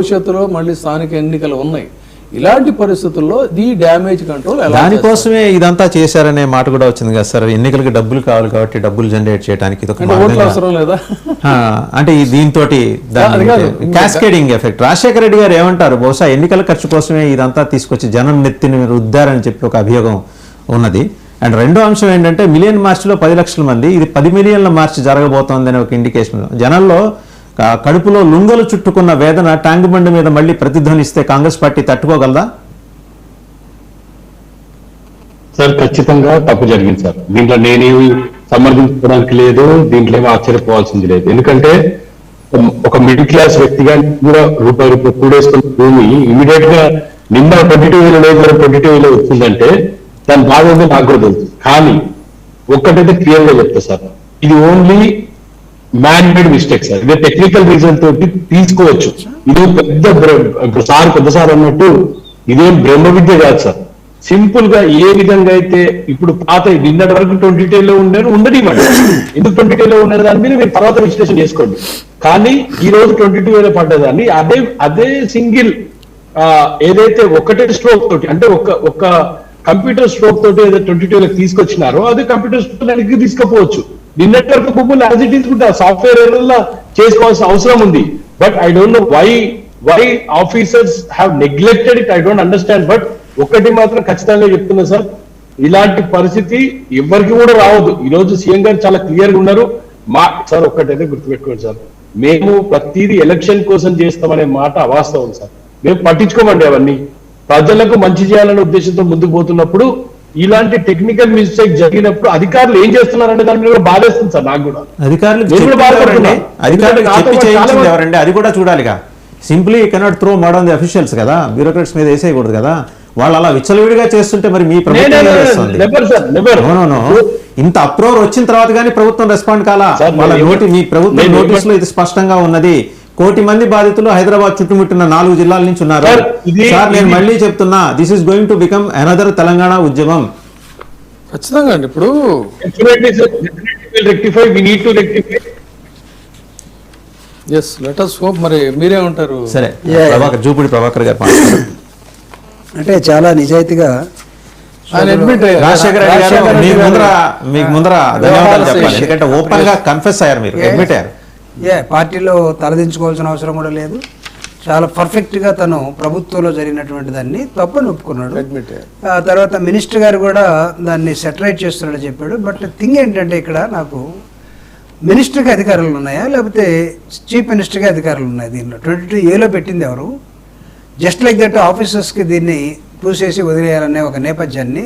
భవిష్యత్తులో మళ్ళీ స్థానిక ఎన్నికలు ఉన్నాయి. ఇలాంటి పరిస్థితుల్లో ఈ డ్యామేజ్ కంట్రోల్ దానికోసమే ఇదంతా చేశారనే మాట కూడా వచ్చింది కదా సార్. ఎన్నికలకి డబ్బులు కావాలి కాబట్టి డబ్బులు జనరేట్ చేయడానికి అవసరం లేదా అంటే దీంతో క్యాస్కేడింగ్ ఎఫెక్ట్. రాజశేఖర రెడ్డి గారు ఏమంటారు, బహుశా ఎన్నికల ఖర్చు కోసమే ఇదంతా తీసుకొచ్చి జనం నెత్తిని రుద్దారని చెప్పి ఒక అభియోగం ఉన్నది. అండ్ రెండో అంశం ఏంటంటే మిలియన్ మార్చ్లో 10 లక్షల మంది, ఇది 10 మిలియన్ల మార్చ్ జరగబోతోందనే ఒక ఇండికేషన్. జనంలో కడుపులో లుంగలు చుట్టుకున్న వేదన ట్యాంక్ బండి మీద మళ్ళీ ప్రతిధ్వనిస్తే కాంగ్రెస్ పార్టీ తట్టుకోగలదా? సార్ ఖచ్చితంగా తప్పు జరిగింది సార్. దీంట్లో నేనేమి సమర్థించుకోవడానికి లేదు, దీంట్లో ఏమి ఆశ్చర్యపోవాల్సింది లేదు. ఎందుకంటే ఒక మిడిల్ క్లాస్ వ్యక్తిగా కూడా రూపాయి కూడేసుకున్న భూమి ఇమీడియట్ గా నిన్న 22,000 లేదు 22,000 వచ్చిందంటే దాని బాధ ఏందో నాకు కూడా తెలుసు. కానీ ఒక్కటైతే క్లియర్ గా చెప్తా సార్, ఇది only man made mistake sir. ఇదే టెక్నికల్ రీజన్ తోటి తీసుకోవచ్చు. ఇది పెద్దసారి అన్నట్టు ఇదేం బ్రహ్మ విద్య కాదు సార్. సింపుల్ గా ఏ విధంగా అయితే ఇప్పుడు పాత నిన్నటి వరకు 22 లో ఉన్నారు ఉండనివ్వండి, ఎందుకు 22 లో ఉన్నారు దాని మీద మీరు తర్వాత విశ్లేషణ చేసుకోండి. కానీ ఈ రోజు 22,000 పడ్డదాన్ని అదే సింగిల్ ఏదైతే ఒకటే స్ట్రోక్ తోటి అంటే ఒక కంప్యూటర్ స్ట్రోక్ తోటి ఏదైతే 22 తీసుకొచ్చినారో అదే కంప్యూటర్ స్ట్రోక్ దానికి తీసుకపోవచ్చు. నిన్నటి వరకు భూములు యాజ్ ఇట్ ఈస్ కూడా సాఫ్ట్వేర్ ఏరియాలో చేసుకోవాల్సిన అవసరం ఉంది. But I don't know why officers have neglected it. I don't understand. But ఒకటి మాత్రం ఖచ్చితంగా చెప్తున్నా సార్, ఇలాంటి పరిస్థితి ఎవరికి కూడా రావద్దు. ఈ రోజు సీఎం గారు చాలా క్లియర్ గా ఉన్నారు. సార్ ఒక్కటైతే గుర్తుపెట్టుకోండి సార్, మేము ప్రతిదీ ఎలక్షన్ కోసం చేస్తామనే మాట అవాస్తవం సార్. మేము పట్టించుకోమండి అవన్నీ. ప్రజలకు మంచి చేయాలనే ఉద్దేశంతో ముందుకు పోతున్నప్పుడు ఇలాంటి టెక్నికల్ మిస్టేక్ జరిగినప్పుడు అధికారులు ఏం చేస్తున్నారంటే దాని మీద బాధేస్తుంది సార్. నాకు కూడా అధికారులు ఎవరండి అది కూడా చూడాలిగా. Simply cannot throw mud on the officials కదా, బ్యూరోక్రాట్స్ మీద వేసేయకూడదు కదా. వాళ్ళు అలా విచ్చలవిడిగా చేస్తుంటే మరి మీ ప్రభుత్వం ఇంత అప్రోర్ వచ్చిన తర్వాత కానీ ప్రభుత్వం రెస్పాండ్ కాలా. వాళ్ళ మీ ప్రభుత్వం నోటీస్ లో ఇది స్పష్టంగా ఉన్నది. 1 కోటి మంది బాధితులు హైదరాబాద్ చుట్టుముట్టిన 4 జిల్లాల నుంచి ఉన్నారు సార్. నేను మళ్ళీ చెప్తున్నా, this is going to become another Telangana ఉద్యమం. ఖచ్చితంగా అండి. ఇప్పుడు మరి మీరేమంటారు? సరే, జూపూడి ప్రభాకర్ గారు అంటే చాలా నిజాయితీగా రాజశేఖర రెడ్డి గారు మీకు ముందర ధన్యవాదాలు చెప్పాలి. ఎందుకంటే ఓపెన్ గా కన్ఫెస్ అయ్యారు, మీరు అడ్మిట్ అయ్యారు. పార్టీలో తలదించుకోవాల్సిన అవసరం కూడా లేదు. చాలా పర్ఫెక్ట్గా తను ప్రభుత్వంలో జరిగినటువంటి దాన్ని తప్పని ఒప్పుకున్నాడు. ఆ తర్వాత మినిస్టర్ గారు కూడా దాన్ని సెటరైట్ చేస్తున్నాడని చెప్పాడు. బట్ థింగ్ ఏంటంటే ఇక్కడ నాకు మినిస్టర్కి అధికారాలు ఉన్నాయా లేకపోతే చీఫ్ మినిస్టర్కి అధికారాలు ఉన్నాయి? దీనిలో 22A పెట్టింది ఎవరు? జస్ట్ లైక్ దట్ ఆఫీసర్స్కి దీన్ని పూసేసి వదిలేయాలనే ఒక నేపథ్యాన్ని